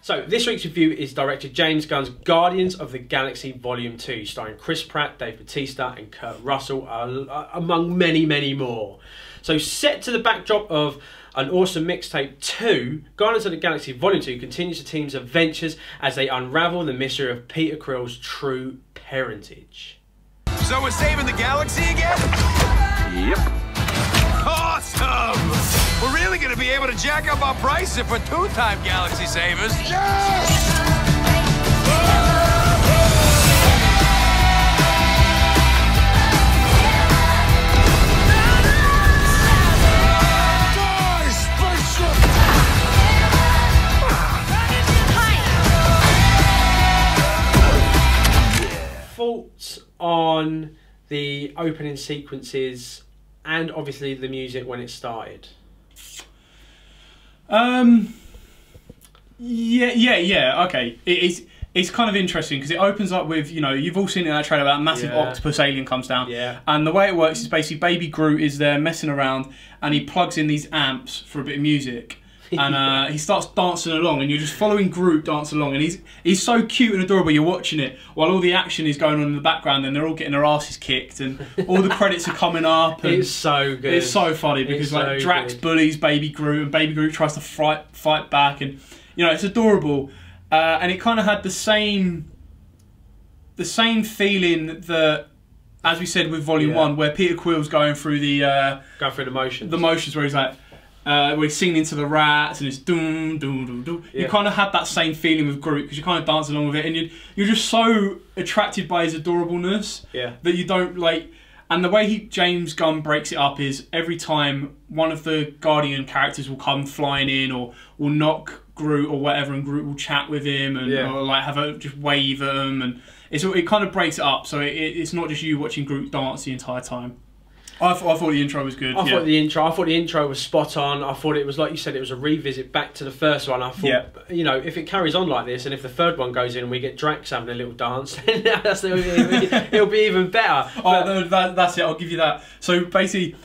So this week's review is director James Gunn's Guardians of the Galaxy Volume 2, starring Chris Pratt, Dave Bautista and Kurt Russell, among many, many more. So set to the backdrop of An Awesome Mixtape 2, Guardians of the Galaxy Volume 2 continues the team's adventures as they unravel the mystery of Peter Quill's true parentage. So we're saving the galaxy again? Yep. Awesome! We're really gonna be able to jack up our prices for two-time galaxy savers. Yes! Thoughts on the opening sequences and obviously the music when it started? Yeah. Okay, it's kind of interesting because it opens up with, you know, you've all seen in that trailer that massive octopus alien comes down, and the way it works is basically Baby Groot is there messing around and he plugs in these amps for a bit of music. And he starts dancing along, and you're just following Groot dance along, and he's so cute and adorable. You're watching it while all the action is going on in the background, and they're all getting their asses kicked, and all the credits are coming up. And it's so good. It's so funny because like Drax bullies Baby Groot, and Baby Groot tries to fight back, and you know it's adorable. And it kind of had the same feeling that, as we said with Volume 1, where Peter Quill's going through the motions. The motions where he's like. Where he's singing into the rats and it's doom doom doom doom. You kind of had that same feeling with Groot because you kind of dance along with it, and you're just so attracted by his adorableness that you don't like. And the way James Gunn breaks it up is every time one of the Guardian characters will come flying in or will knock Groot or whatever, and Groot will chat with him and or like just wave at him, and it kind of breaks it up. So it's not just you watching Groot dance the entire time. I thought the intro was good. I thought the intro was spot on. I thought it was, like you said, it was a revisit back to the first one. I thought, you know, if it carries on like this, and if the third one goes in and we get Drax having a little dance, then it'll be even better. That's it. I'll give you that. So basically,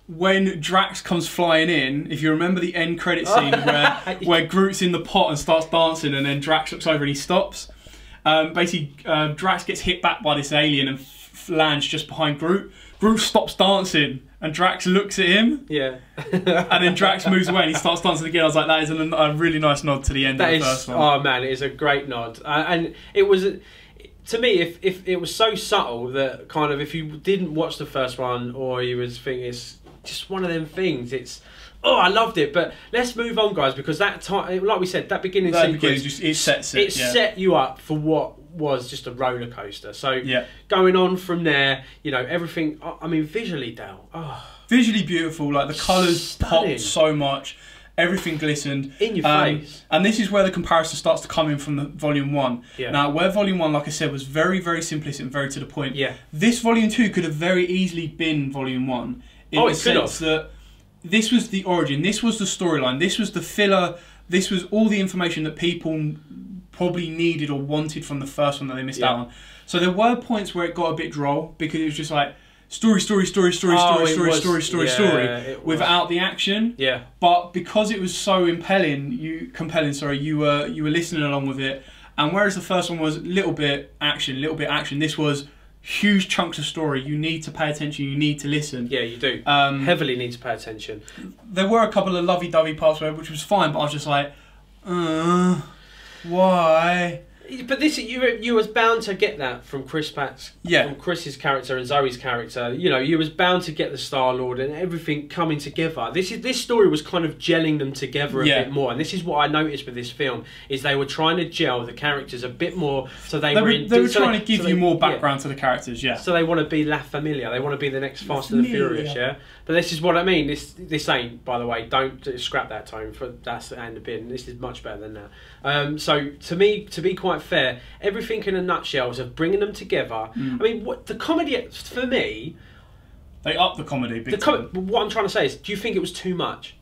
when Drax comes flying in, if you remember the end credit scene where Groot's in the pot and starts dancing, and then Drax looks over and he stops. Basically, Drax gets hit back by this alien and lands just behind Groot. Groot stops dancing and Drax looks at him. And then Drax moves away and he starts dancing again. I was like, that is a really nice nod to the end of the first one. Oh man, it is a great nod. And it was, to me, if it was so subtle that kind of if you didn't watch the first one or you was thinking it's just one of them things, I loved it. But let's move on, guys, because that time, like we said, that beginning sequence, it sets it. It set you up for what was just a roller coaster. So going on from there, you know, everything. I mean, visually, Dale. Visually beautiful. Like the colours popped so much. Everything glistened in your face. And this is where the comparison starts to come in from the Volume 1. Now, where Volume 1, like I said, was very, very simplistic and very to the point. This Volume 2 could have very easily been Volume 1 in the sense that this was the origin, this was the storyline, this was the filler, this was all the information that people probably needed or wanted from the first one that they missed out on. So there were points where it got a bit droll because it was just like story without the action. But because it was so compelling, you were listening along with it. And whereas the first one was little bit action, this was huge chunks of story. You need to pay attention, you need to listen. Yeah, you do. Heavily need to pay attention. There were a couple of lovey-dovey parts which was fine, but I was just like, why? But this, you was bound to get that from from Chris's character and Zoe's character. You know, you was bound to get the Star-Lord and everything coming together. This story was kind of gelling them together a bit more, and this is what I noticed with this film is they were trying to gel the characters a bit more, so they were trying to give you more background to the characters. So they want to be La Familia. They want to be the next Fast and the Furious. But this is what I mean. This ain't, by the way. Don't scrap that tone. That's and a bin. This is much better than that. So to me, to be quite fair, everything in a nutshell is of bringing them together. I mean, what the comedy for me, they upped the comedy. What I'm trying to say is, do you think it was too much?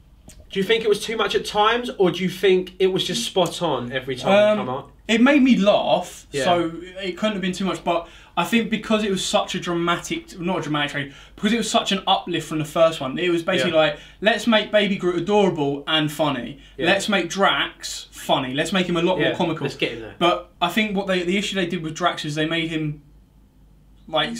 Do you think it was too much at times, or do you think it was just spot on every time it come up? It made me laugh, so it couldn't have been too much. But I think because it was such a dramatic, not a dramatic trade, because it was such an uplift from the first one. It was basically like, let's make Baby Groot adorable and funny. Let's make Drax funny. Let's make him a lot more comical. Let's get him there. But I think what the issue they did with Drax is they made him like,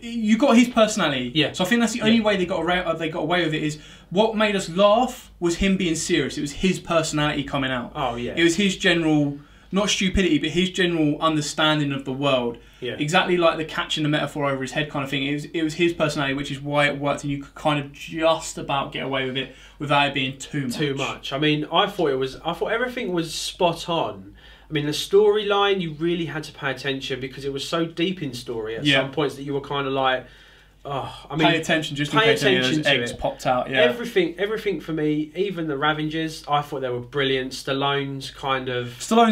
you got his personality. Yeah. So I think that's the only way they got away with it. Is what made us laugh was him being serious. It was his personality coming out. Oh yeah. It was his general, not stupidity, but his general understanding of the world. Yeah. Exactly like the catching the metaphor over his head kind of thing. It was his personality, which is why it worked, and you could kind of just about get away with it without it being too much. Too much. I mean, I thought everything was spot on. I mean, the storyline, you really had to pay attention because it was so deep in story at some points that you were kind of like, oh, I mean, pay attention just in case any of those eggs popped out. Yeah. Everything for me, even the Ravengers, I thought they were brilliant. Stallone's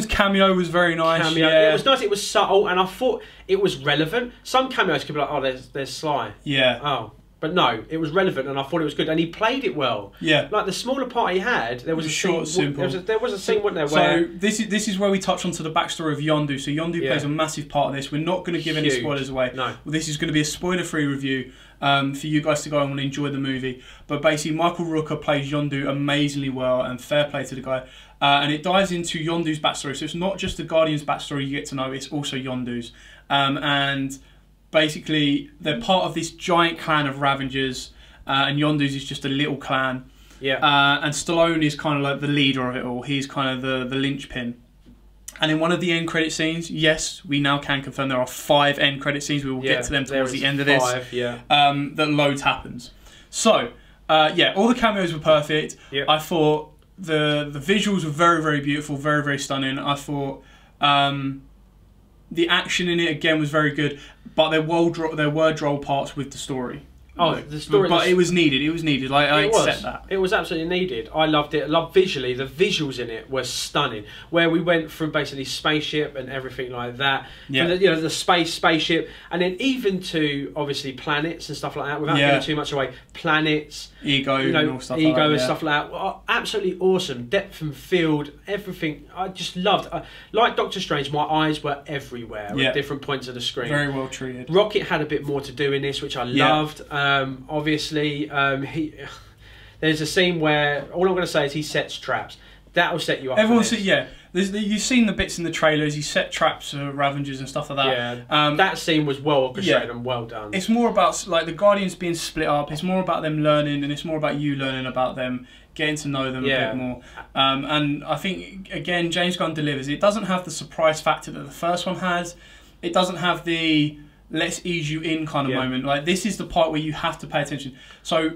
cameo was very nice. It was nice. It was subtle, and I thought it was relevant. Some cameos could be like, oh, there's Sly. Yeah. Oh. But no, it was relevant, and I thought it was good, and he played it well. Yeah, like the smaller part he had, there was a short, scene, simple. There was a scene, wasn't there? Where so this is where we touch onto the backstory of Yondu. So Yondu plays a massive part of this. We're not going to give any spoilers away. No, well, this is going to be a spoiler-free review for you guys to go and enjoy the movie. But basically, Michael Rooker plays Yondu amazingly well, and fair play to the guy. And it dives into Yondu's backstory. So it's not just the Guardian's backstory you get to know; it's also Yondu's. And basically, they're part of this giant clan of Ravengers. And Yondu's is just a little clan. Yeah. And Stallone is kind of like the leader of it all. He's kind of the linchpin. And in one of the end credit scenes, yes, we now can confirm there are 5 end credit scenes. We will get to them towards the end of this. That loads happens. So, all the cameos were perfect. Yep. I thought the visuals were very, very beautiful, very, very stunning. I thought the action in it, again, was very good. But there were droll parts with the story. Oh, the story, but it was needed. It was needed. I accept that. It was absolutely needed. I loved it. I loved visually. The visuals in it were stunning. Where we went from basically spaceship and everything like that, from the spaceship, and then even to obviously planets and stuff like that. Without giving too much away, planets, ego, and all stuff ego like that, and stuff like that. Well, absolutely awesome. Depth and field, everything. I just loved. Like Doctor Strange, my eyes were everywhere at different points of the screen. Very well treated. Rocket had a bit more to do in this, which I loved. Obviously, there's a scene where all I'm going to say is he sets traps. That'll set you up. You've seen the bits in the trailers. He set traps for Ravengers and stuff like that. Yeah, that scene was well orchestrated and well done. It's more about like the Guardians being split up. It's more about them learning, and it's more about you learning about them, getting to know them a bit more. And I think again, James Gunn delivers. It doesn't have the surprise factor that the first one has. It doesn't have the let's ease you in kind of moment. Like this is the part where you have to pay attention. So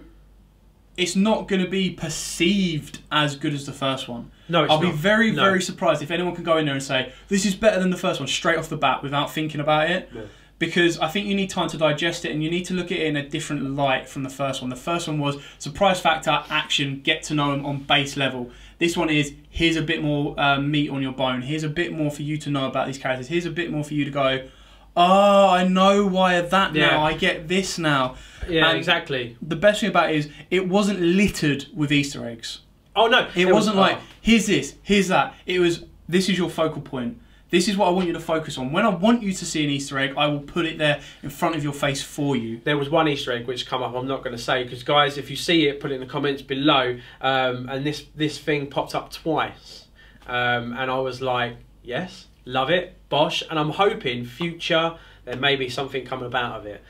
it's not going to be perceived as good as the first one. No, it's I'll be very, very surprised if anyone can go in there and say this is better than the first one straight off the bat without thinking about it. Yeah. Because I think you need time to digest it and you need to look at it in a different light from the first one. The first one was surprise factor, action, get to know them on base level. This one is, here's a bit more meat on your bone. Here's a bit more for you to know about these characters. Here's a bit more for you to go, oh, I know why of that now. I get this now. Yeah, and exactly. The best thing about it is, it wasn't littered with Easter eggs. Oh, no. It wasn't like, here's this, here's that. It was, this is your focal point. This is what I want you to focus on. When I want you to see an Easter egg, I will put it there in front of your face for you. There was one Easter egg which come up, I'm not going to say, because guys, if you see it, put it in the comments below. And this thing popped up twice. And I was like, yes, love it, bosh. And I'm hoping future, there may be something coming about of it.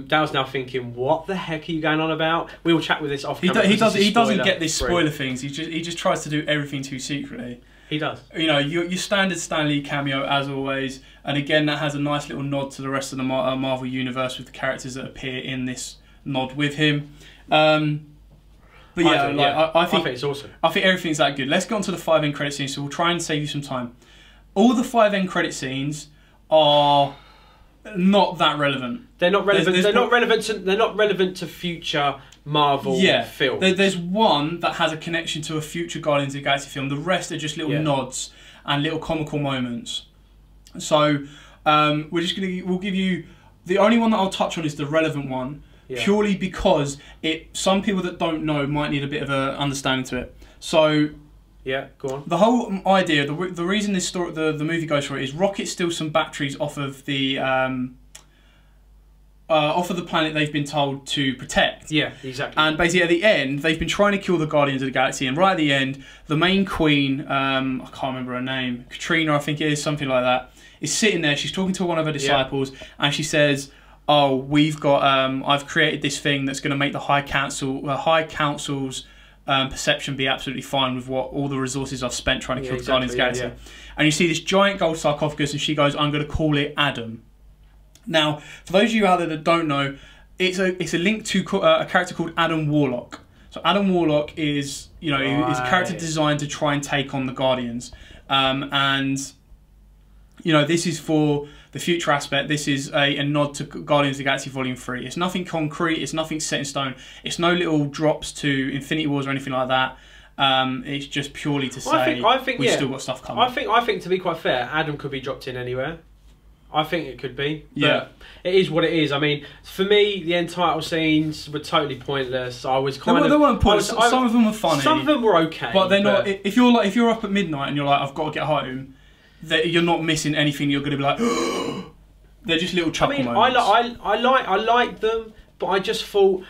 Dale's now thinking, what the heck are you going on about? We will chat with this off camera. He doesn't get these spoiler things. He just tries to do everything too secretly. He does. You know, your standard Stan Lee cameo as always, and again that has a nice little nod to the rest of the Marvel universe with the characters that appear in this nod with him. But I think it's awesome. I think everything's that good. Let's get on to the 5 end credit scenes. So we'll try and save you some time. All the 5 end credit scenes are not that relevant. They're not relevant. They're not relevant to future Marvel films. There's one that has a connection to a future Guardians of the Galaxy film. The rest are just little nods and little comical moments. So we'll give you the only one that I'll touch on is the relevant one, purely because some people that don't know might need a bit of a understanding to it. So Yeah, go on. The whole idea, the reason this story, the movie goes for it, is Rocket steals some batteries off of the planet they've been told to protect. Yeah, exactly. And basically at the end, they've been trying to kill the Guardians of the Galaxy, and right at the end, the main queen, I can't remember her name, Katrina I think it is, something like that, is sitting there, she's talking to one of her disciples, and she says, oh, we've got, I've created this thing that's going to make the High Council's perception be absolutely fine with what all the resources I've spent trying to kill the Guardians of the Galaxy. And you see this giant gold sarcophagus, and she goes, I'm going to call it Adam. Now, for those of you out there that don't know, it's a link to a character called Adam Warlock. So Adam Warlock is, is a character designed to try and take on the Guardians, and this is for the future aspect. This is a nod to Guardians of the Galaxy Volume 3. It's nothing concrete. It's nothing set in stone. It's no little drops to Infinity Wars or anything like that. It's just purely to say we've still got stuff coming. I think to be quite fair, Adam could be dropped in anywhere. I think it could be. Yeah. It is what it is. I mean, for me, the end title scenes were totally pointless. I was kind of... They weren't pointless. Some of them were funny. Some of them were okay. But they're not... If you're up at midnight and you're like, I've got to get home, you're not missing anything. You're going to be like... They're just little chuckle moments. I like them, but I just thought...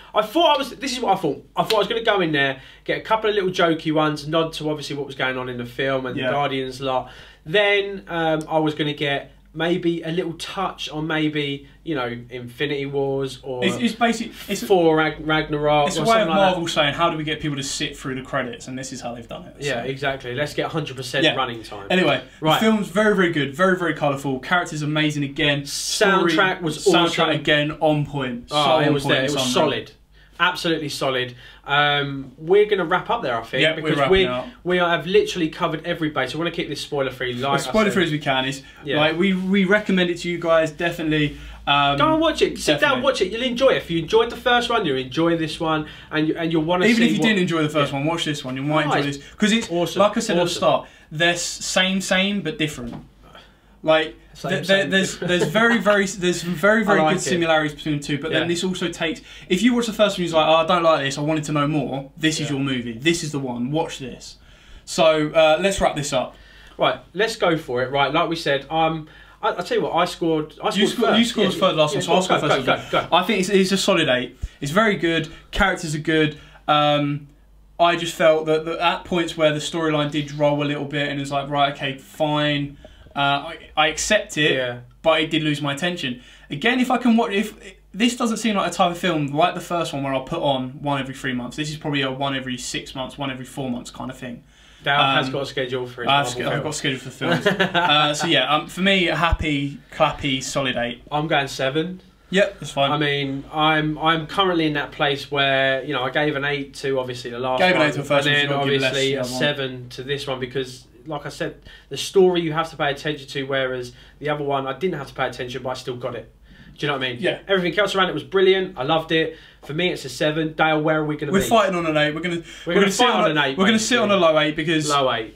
This is what I thought. I thought I was going to go in there, get a couple of little jokey ones, nod to obviously what was going on in the film and the Guardians lot. Then I was going to get... maybe a little touch on maybe Infinity Wars or it's basically for Ragnarok. It's a way of Marvel saying, how do we get people to sit through the credits, and this is how they've done it. Yeah, exactly. Let's get 100% running time. Anyway, the film's very, very good, very, very colourful. Characters amazing again. Soundtrack was awesome. Soundtrack again on point. It was there. It was solid. Absolutely solid. We're going to wrap up there, I think, because we have literally covered every base. So we want to keep this spoiler free. Spoiler free as we can. We recommend it to you guys, definitely. Go and watch it. Sit down, watch it. You'll enjoy it. If you enjoyed the first one, you'll enjoy this one, and you'll want to see. Even if you didn't enjoy the first one, watch this one. You might enjoy this because it's awesome. Like I said at the start, they're same but different. Like there's very good similarities between the two, but then this also takes. If you watch the first one, you're like, oh, I don't like this. I wanted to know more. This is your movie. This is the one. Watch this. So let's wrap this up. Right, let's go for it. Right, like we said, I'll tell you what. I scored first. You scored first last one, so I'll score first. Go. I think it's a solid 8. It's very good. Characters are good. I just felt that at points where the storyline did roll a little bit, and it's like, right, okay, fine. I accept it, but it did lose my attention. Again, if this doesn't seem like a type of film like the first one where I'll put on one every 3 months. This is probably a one every 6 months, one every 4 months kind of thing. Dale has got a schedule for his I've got a schedule for films. So yeah, for me, a happy, clappy, solid 8. I'm going 7. Yep, that's fine. I mean, I'm currently in that place where I gave an 8 to obviously the last one. Gave an 8 to the first one, and then obviously a 7 to this one because, like I said, the story you have to pay attention to, whereas the other one I didn't have to pay attention, but I still got it. Do you know what I mean? Yeah. Everything else around it was brilliant. I loved it. For me, it's a 7. Dale, where are we going to be? We're fighting on an 8. We're going to sit on an 8. We're going to sit on a low 8 because low 8.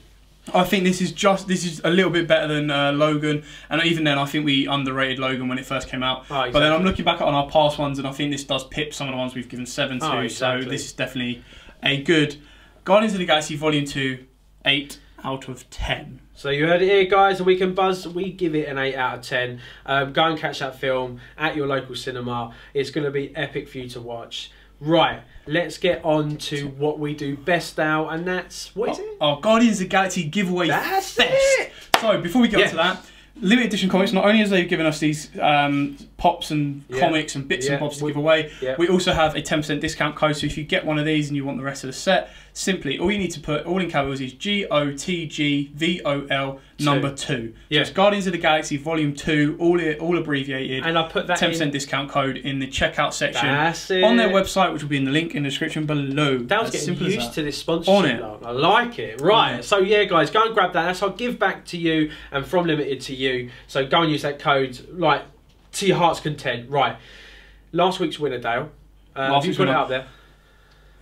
I think this is a little bit better than Logan, and even then I think we underrated Logan when it first came out. Oh, exactly. But then I'm looking back on our past ones, and I think this does pip some of the ones we've given 7 to. Exactly. So this is definitely a good Guardians of the Galaxy Volume 2, 8 out of 10. So you heard it here, guys. We can buzz. We give it an 8 out of 10. Go and catch that film at your local cinema. It's going to be epic for you to watch. Right, let's get on to what we do best now, and that's... What is it? Our Guardians of the Galaxy giveaway That's fest. It! So, before we get on to that, limited edition comics, not only have they given us these pops and comics and bits and bobs to give away, we also have a 10% discount code. So if you get one of these and you want the rest of the set, simply all you need to put, all in capitals, is GOTGVOL number 2. So it's Guardians of the Galaxy Volume 2, all abbreviated. And I put that 10% discount code in the checkout section on their website, which will be in the link in the description below. That was getting used to this sponsorship. I like it. Right. So yeah, guys, go and grab that. That's our give back to you and from Limited to you. So go and use that code to your heart's content. Right. Last week's winner, Dale. Have you put it up there?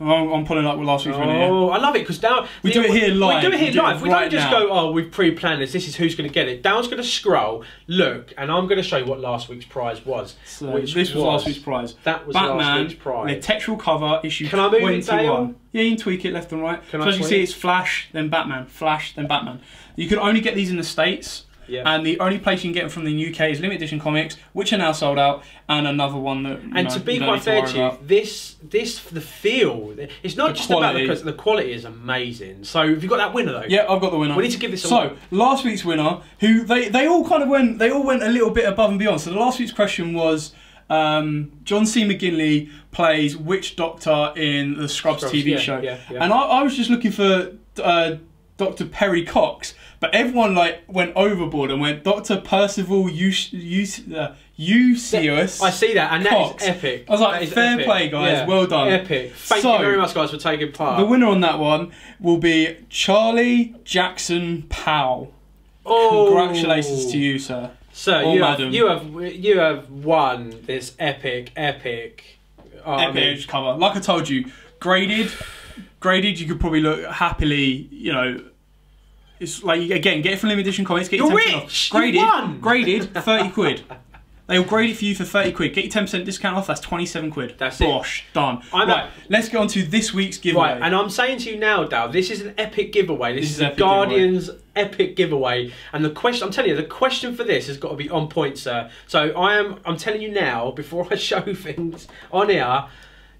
I'm pulling up with last week's winner. Oh, I love it because now we do it here live. We do it here live. We don't just now. go, oh, we've pre-planned this. This is who's going to get it. Dale's going to scroll, look, and I'm going to show you what last week's prize was. So this was last week's prize. That was Batman, last week's prize. The textual cover issue 21. Can I move it, Dale? Yeah, you can tweak it left and right. Can so as you see, it's Flash, then Batman, Flash, then Batman. You can only get these in the States. Yeah. And the only place you can get them from the UK is Limited Edition Comics, which are now sold out, and another one that. And to be quite fair to you, this the feel, it's not just about because the quality is amazing. So have you got that winner though? Yeah, I've got the winner. We need to give this. So last week's winner, who they all kind of went, they all went a little bit above and beyond. So the last week's question was, John C. McGinley plays which Doctor in the Scrubs TV show? Yeah. And I was just looking for Dr. Perry Cox. But everyone went overboard and went Dr. Percival Eusebius. I see that, and Cox. that is epic. I was like, fair play, guys. Well done. Epic. Thank you very much, guys, for taking part. The winner on that one will be Charlie Jackson Powell. Oh, congratulations to you, sir. Sir, you have won this epic. Epic cover. Like I told you, graded. You could probably look happily. You know. It's like, again, get it from Limited Edition Comics. Get your 10% off. Graded, 30 quid. They'll grade it for you for 30 quid. Get your 10% discount off, that's 27 quid. That's it. Bosh, done. Let's get on to this week's giveaway. Right, and I'm saying to you now, Dal, this is an epic giveaway. This is a Guardians epic giveaway. And the question, I'm telling you, the question for this has got to be on point, sir. So I'm telling you now, before I show things on here,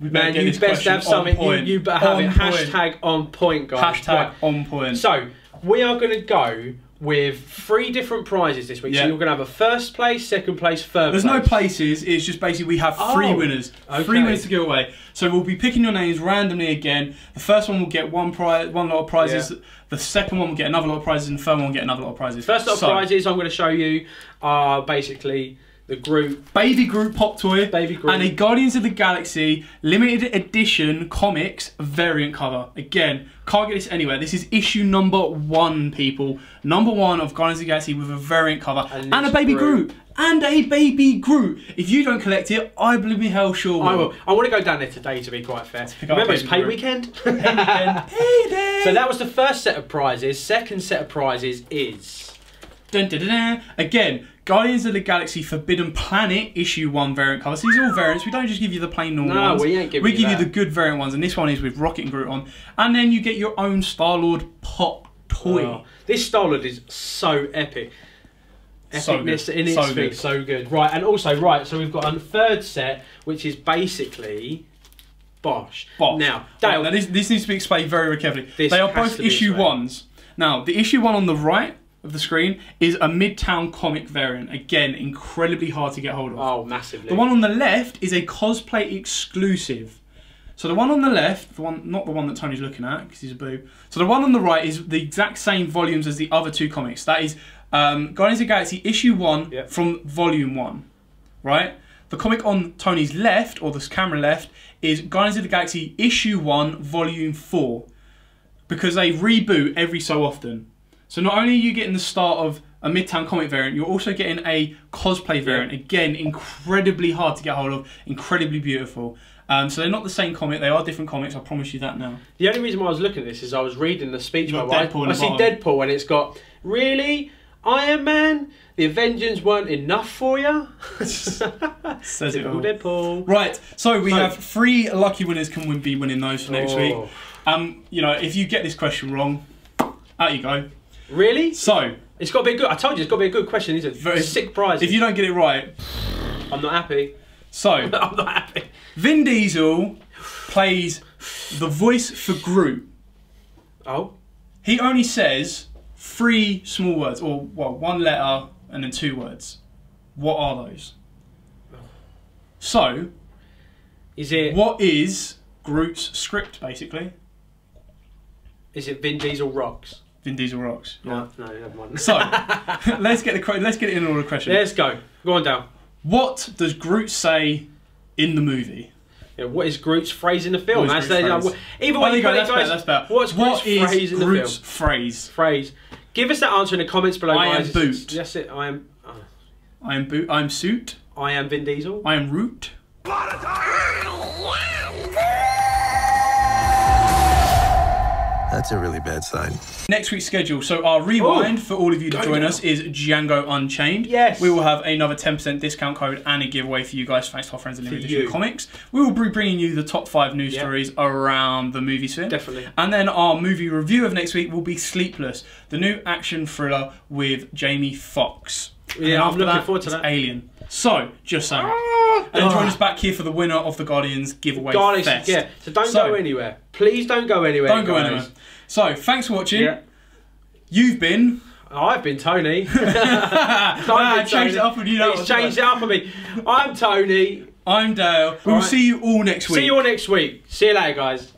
man, you best have something. You better have it. Hashtag on point, guys. Hashtag on point. So, we are going to go with 3 different prizes this week. So you're going to have a first place, second place, third place. There's no places, it's just basically we have 3 winners. Okay. 3 winners to give away. So we'll be picking your names randomly again. The first one will get one lot of prizes. Yeah. The second one will get another lot of prizes, and the third one will get another lot of prizes. First lot of prizes I'm going to show you are basically the Groot. Baby Groot pop toy. Baby Groot. And a Guardians of the Galaxy limited edition comics variant cover. Again, can't get this anywhere. This is issue number 1, people. Number 1 of Guardians of the Galaxy with a variant cover. And a Baby Groot. And a Baby Groot. If you don't collect it, I believe me hell sure will. I will. I want to go down there today, to be quite fair. Remember, it's pay weekend. Payday. So that was the first set of prizes. Second set of prizes is... Dun, dun, dun, dun. Again, Guardians of the Galaxy Forbidden Planet issue 1 variant cover. So these are all variants. We don't just give you the plain normal ones. No, we ain't giving you you the good variant ones, and this one is with Rocket and Groot on. And then you get your own Star-Lord pop toy. Oh, this Star-Lord is so epic. Epicness in its thing, so good. Right, and also, so we've got a third set, which is basically... Bosh. Now, Dale, now this needs to be explained very, very carefully. They are both issue 1s. Now, the issue 1 on the right of the screen is a Midtown comic variant. Again, incredibly hard to get hold of. Oh, massively. The one on the left is a cosplay exclusive. So the one on the left, not the one that Tony's looking at, because he's a boob. So the one on the right is the exact same volumes as the other 2 comics. That is Guardians of the Galaxy issue 1 from volume 1, right? The comic on Tony's left, or the camera left, is Guardians of the Galaxy issue 1 volume 4, because they reboot every so often. So not only are you getting the start of a Midtown comic variant, you're also getting a cosplay variant. Again, incredibly hard to get hold of, incredibly beautiful. So they're not the same comic, they are different comics, I promise you that now. The only reason why I was looking at this is I was reading the speech bubble. I see bottom. Deadpool, and it's got, really? Iron Man? The Avengers weren't enough for you? Says it all. Deadpool. Right, so we have 3 lucky winners can be winning those for next week. You know, if you get this question wrong, out you go. Really? So it's got to be good. I told you it's got to be a good question. These are very sick prizes. If you don't get it right, I'm not happy. So I'm not happy. Vin Diesel plays the voice for Groot. Oh. He only says 3 small words, or well, 1 letter and then 2 words. What are those? So, what is Groot's script basically? Is it Vin Diesel rocks? Vin Diesel rocks. Yeah. No, never mind. So, let's get it in order question. Let's go. Go on down. What does Groot say in the movie? Yeah, what is Groot's phrase in the film? Either way you go, that's better. What's Groot's phrase in the film? Groot's phrase? Phrase. Give us that answer in the comments below, guys. I am Boot. That's it. I am... I am Boot. I am Suit. I am Vin Diesel. I am Root. That's a really bad sign. Next week's schedule. So our rewind for all of you to join us is Django Unchained. Yes. We will have another 10% discount code and a giveaway for you guys thanks to our friends at Limited Edition Comics. We will be bringing you the top 5 news stories around the movie sphere. Definitely. And then our movie review of next week will be Sleepless, the new action thriller with Jamie Foxx. Yeah, I'm looking forward to that. Alien. So, just saying. And join us back here for the winner of the Guardians giveaway fest. Yeah, so don't go anywhere. Please don't go anywhere. Don't go anywhere. So, thanks for watching. Yeah. You've been... I've been Tony. I changed it up and you know He's changed it up for me. I'm Tony. I'm Dale. We will see you all next week. See you all next week. See you later, guys.